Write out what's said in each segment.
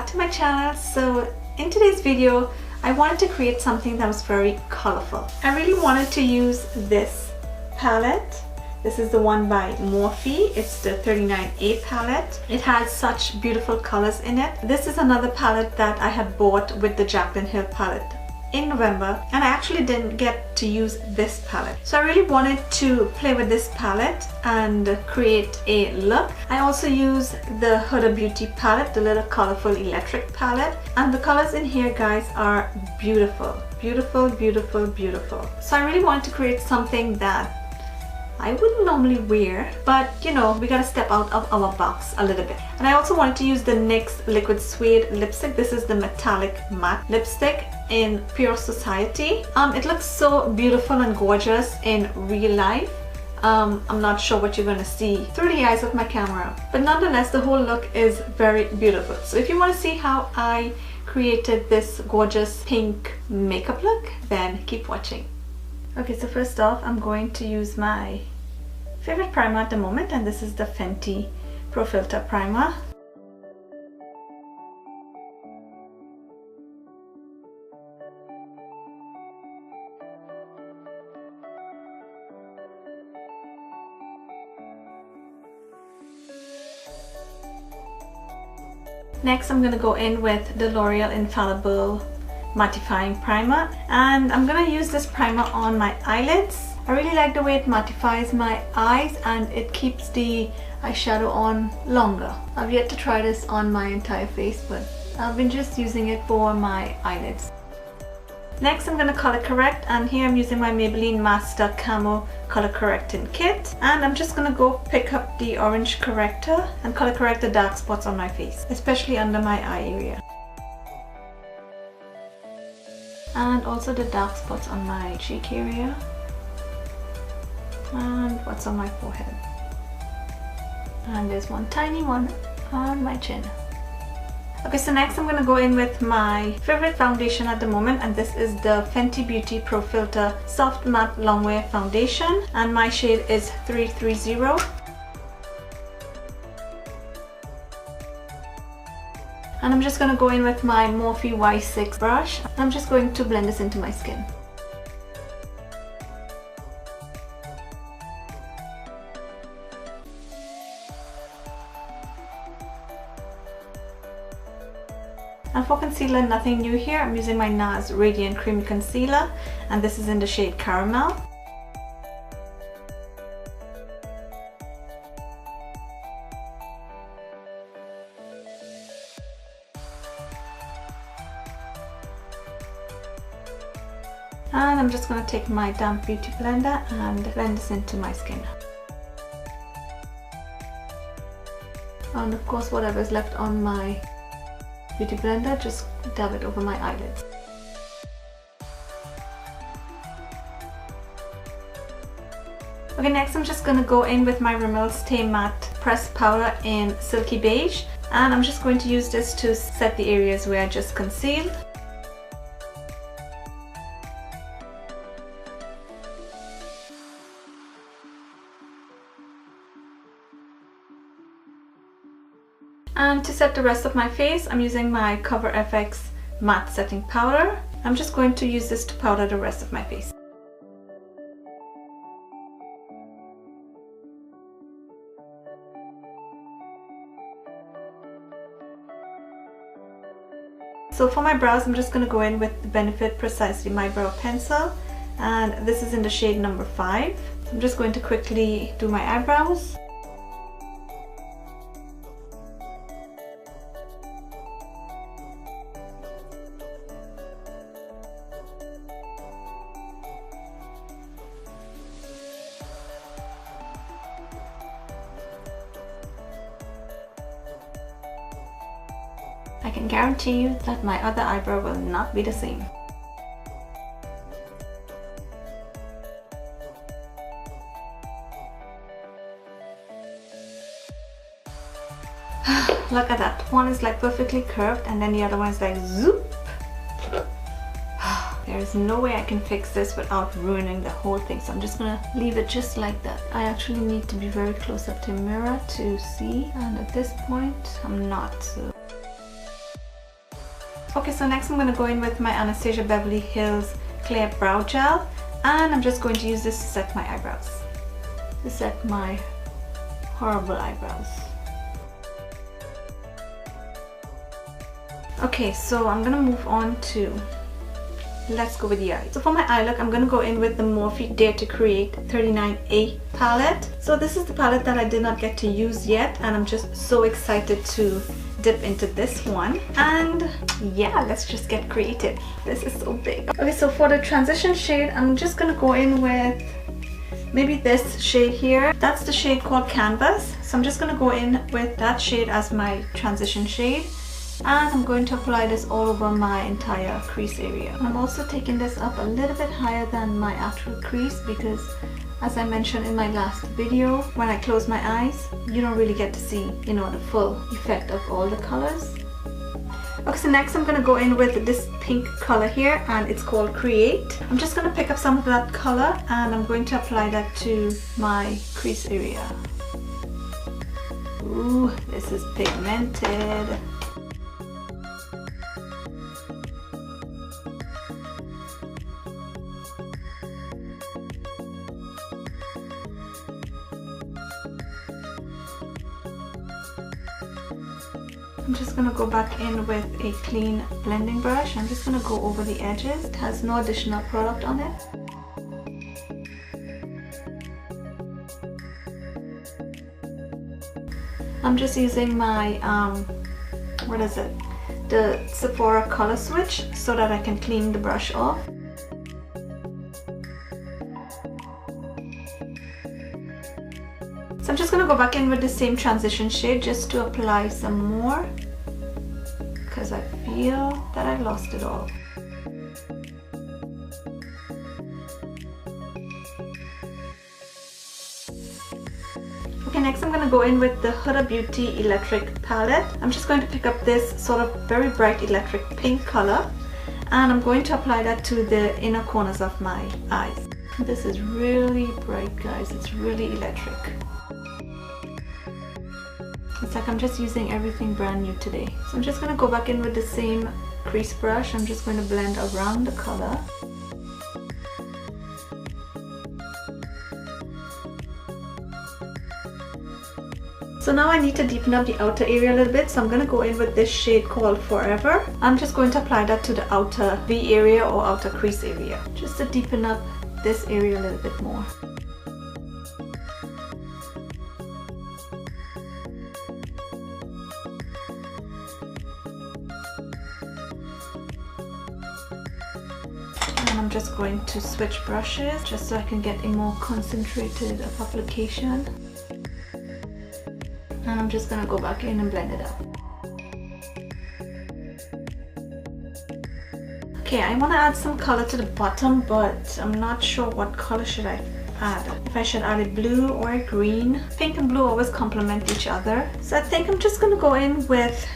back to my channel. So in today's video I wanted to create something that was very colorful. I really wanted to use this palette. This is the one by Morphe. It's the 39A palette. It has such beautiful colors in it. This is another palette that I had bought with the Jaclyn Hill palette in November, and I actually didn't get to use this palette. So I really wanted to play with this palette and create a look. I also use the Huda Beauty palette, the little colorful electric palette, and the colors in here, guys, are beautiful. Beautiful, beautiful, beautiful. So I really wanted to create something that I wouldn't normally wear, but you know, we gotta step out of our box a little bit. And I also wanted to use the NYX Liquid Suede lipstick. This is the metallic matte lipstick in Pure Society. It looks so beautiful and gorgeous in real life. I'm not sure what you're gonna see through the eyes of my camera, but nonetheless the whole look is very beautiful. So if you want to see how I created this gorgeous pink makeup look, then keep watching. Okay, so first off, I'm going to use my favorite primer at the moment, and this is the Fenty Pro Filt'r primer. Next, I'm going to go in with the L'Oreal Infallible Mattifying Primer, and I'm gonna use this primer on my eyelids. I really like the way it mattifies my eyes and it keeps the eyeshadow on longer. I've yet to try this on my entire face, but I've been just using it for my eyelids. Next, I'm gonna color correct, and here I'm using my Maybelline Mastercamo color correcting kit, and I'm just gonna go pick up the orange corrector and color correct the dark spots on my face, especially under my eye area, and also the dark spots on my cheek area and what's on my forehead, and there's one tiny one on my chin. Okay, so next I'm going to go in with my favorite foundation at the moment, and this is the Fenty Beauty Pro Filt'r Soft Matte Longwear Foundation, and my shade is 330. And I'm just going to go in with my Morphe Y6 brush. I'm just going to blend this into my skin. And for concealer, nothing new here. I'm using my NARS Radiant Creamy Concealer, and this is in the shade Caramel. And I'm just going to take my damp beauty blender and blend this into my skin. And of course, whatever is left on my beauty blender, just dab it over my eyelids. Okay, next I'm just going to go in with my Rimmel Stay Matte Pressed Powder in Silky Beige, and I'm just going to use this to set the areas where I just concealed. And to set the rest of my face, I'm using my Cover FX Matte Setting Powder. I'm just going to use this to powder the rest of my face. So for my brows, I'm just going to go in with the Benefit Precisely My Brow Pencil, and this is in the shade number 5. I'm just going to quickly do my eyebrows. I can guarantee you that my other eyebrow will not be the same. Look at that. One is like perfectly curved and then the other one is like zoop. There is no way I can fix this without ruining the whole thing, so I'm just gonna leave it just like that. I actually need to be very close up to the mirror to see, and at this point I'm not. So Okay, so next I'm going to go in with my Anastasia Beverly Hills Clear Brow Gel, and I'm just going to use this to set my eyebrows. To set my horrible eyebrows. Okay, so I'm gonna move on to, let's go with the eye. So for my eye look, I'm gonna go in with the Morphe Dare to Create 39A palette. So this is the palette that I did not get to use yet, and I'm just so excited to dip into this one. And yeah, let's just get creative. This is so big. Okay, so for the transition shade, I'm just gonna go in with maybe this shade here. That's the shade called Canvas. So I'm just gonna go in with that shade as my transition shade. And I'm going to apply this all over my entire crease area. I'm also taking this up a little bit higher than my actual crease because, as I mentioned in my last video, when I close my eyes, you don't really get to see, you know, the full effect of all the colors. Okay, so next I'm going to go in with this pink color here, and it's called Create. I'm just going to pick up some of that color and I'm going to apply that to my crease area. Ooh, this is pigmented. I'm just going to go back in with a clean blending brush. I'm just going to go over the edges. It has no additional product on it. I'm just using my, what is it? The Sephora color switch so that I can clean the brush off. So I'm just going to go back in with the same transition shade just to apply some more because I feel that I've lost it all. Okay, next I'm going to go in with the Huda Beauty Electric palette. I'm just going to pick up this sort of very bright electric pink color and I'm going to apply that to the inner corners of my eyes. This is really bright, guys. It's really electric. It's like I'm just using everything brand new today. So I'm just going to go back in with the same crease brush. I'm just going to blend around the color. So now I need to deepen up the outer area a little bit. So I'm going to go in with this shade called Forever. I'm just going to apply that to the outer V area or outer crease area, just to deepen up this area a little bit more. And I'm just going to switch brushes just so I can get a more concentrated application. And I'm just going to go back in and blend it up. Okay, I want to add some color to the bottom, but I'm not sure what color should I add. If I should add a blue or a green. Pink and blue always complement each other. So I think I'm just going to go in with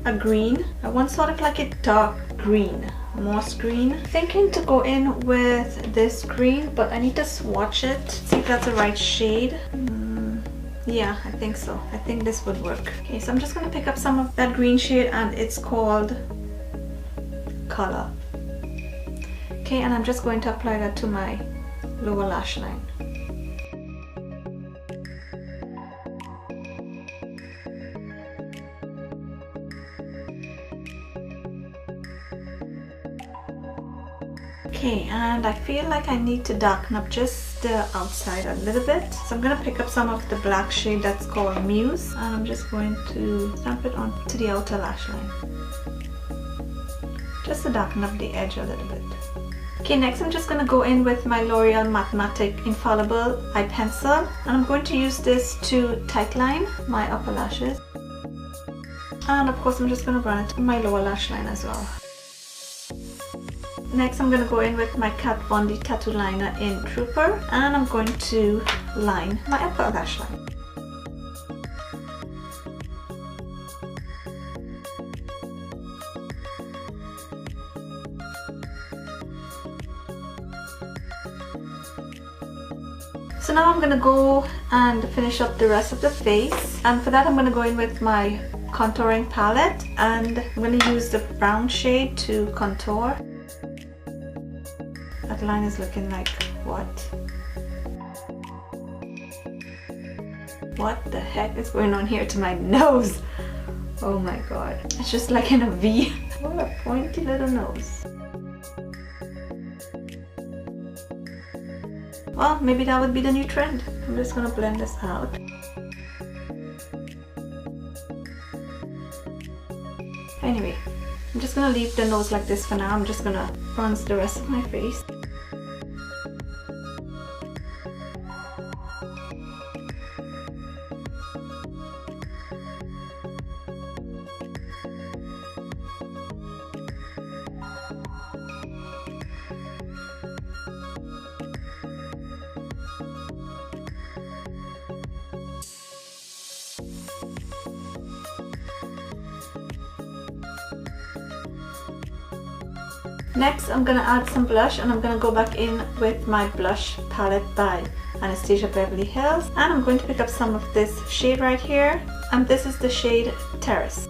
a green. I want sort of like a dark green. Moss green. Thinking to go in with this green, but I need to swatch it, see if that's the right shade. Yeah, I think so. I think this would work. Okay, so I'm just going to pick up some of that green shade and it's called Color. Okay, and I'm just going to apply that to my lower lash line. Okay, and I feel like I need to darken up just the outside a little bit. So I'm going to pick up some of the black shade that's called Muse, and I'm just going to stamp it onto the outer lash line. Just to darken up the edge a little bit. Okay, next I'm just going to go in with my L'Oreal Mathematic Infallible eye pencil, and I'm going to use this to tightline my upper lashes. And of course I'm just going to run it on my lower lash line as well. Next I'm going to go in with my Kat Von D tattoo liner in Trooper, and I'm going to line my upper lash line. So now I'm going to go and finish up the rest of the face, and for that I'm going to go in with my contouring palette, and I'm going to use the brown shade to contour. That line is looking like what? What the heck is going on here to my nose? Oh my god. It's just like in a V. What a pointy little nose. Well, maybe that would be the new trend. I'm just gonna blend this out. Anyway, I'm just gonna leave the nose like this for now. I'm just gonna bronze the rest of my face. Next, I'm going to add some blush, and I'm going to go back in with my blush palette by Anastasia Beverly Hills, and I'm going to pick up some of this shade right here, and this is the shade Terrace.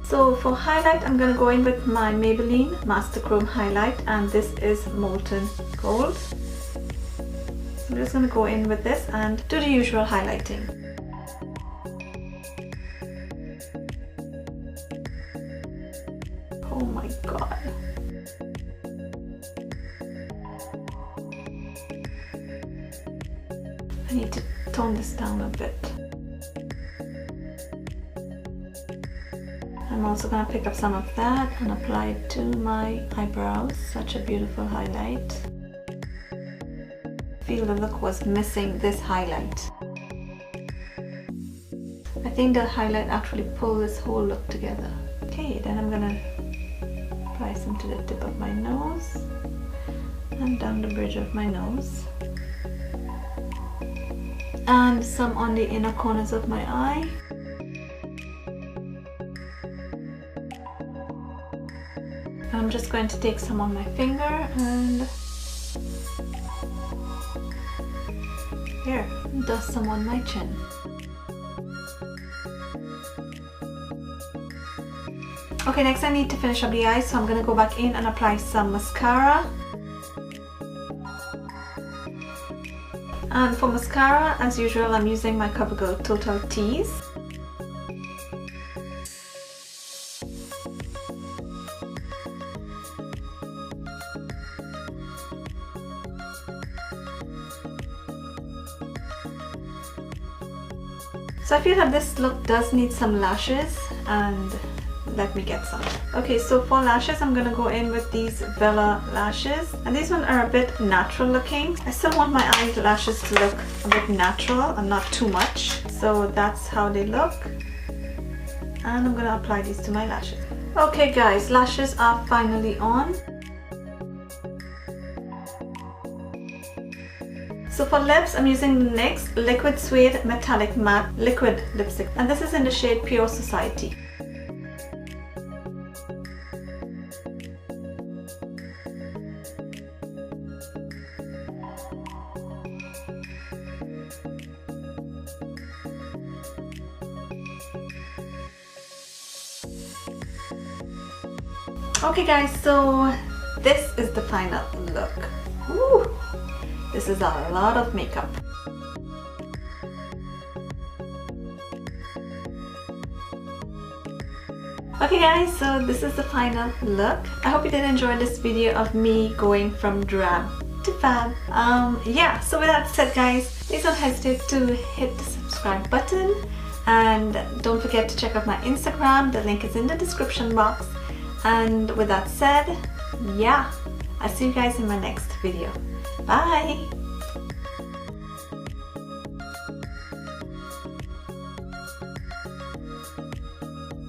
So for highlight, I'm going to go in with my Maybelline Mastercamo highlight, and this is Molten Gold. I'm just going to go in with this and do the usual highlighting. Oh my god. I need to tone this down a bit. I'm also going to pick up some of that and apply it to my eyebrows. Such a beautiful highlight. I feel the look was missing this highlight. I think the highlight actually pulled this whole look together. Okay, then I'm gonna apply some to the tip of my nose and down the bridge of my nose, and some on the inner corners of my eye. I'm just going to take some on my finger and here, dust some on my chin. Okay, next I need to finish up the eyes, so I'm going to go back in and apply some mascara. And for mascara, as usual, I'm using my CoverGirl Total Tease. So I feel that this look does need some lashes, and let me get some. Okay, so for lashes, I'm gonna go in with these Vella lashes, and these ones are a bit natural looking. I still want my eyelashes to look a bit natural and not too much, so that's how they look. And I'm gonna apply these to my lashes. Okay guys, lashes are finally on. So for lips, I'm using the NYX Liquid Suede Metallic Matte Liquid Lipstick, and this is in the shade Pure Society. Okay guys, so this is the final look. Woo! This is a lot of makeup. Okay guys, so this is the final look. I hope you did enjoy this video of me going from drab to fab. Yeah, so with that said guys, please don't hesitate to hit the subscribe button, and don't forget to check out my Instagram. The link is in the description box. And with that said, yeah, I'll see you guys in my next video. Bye!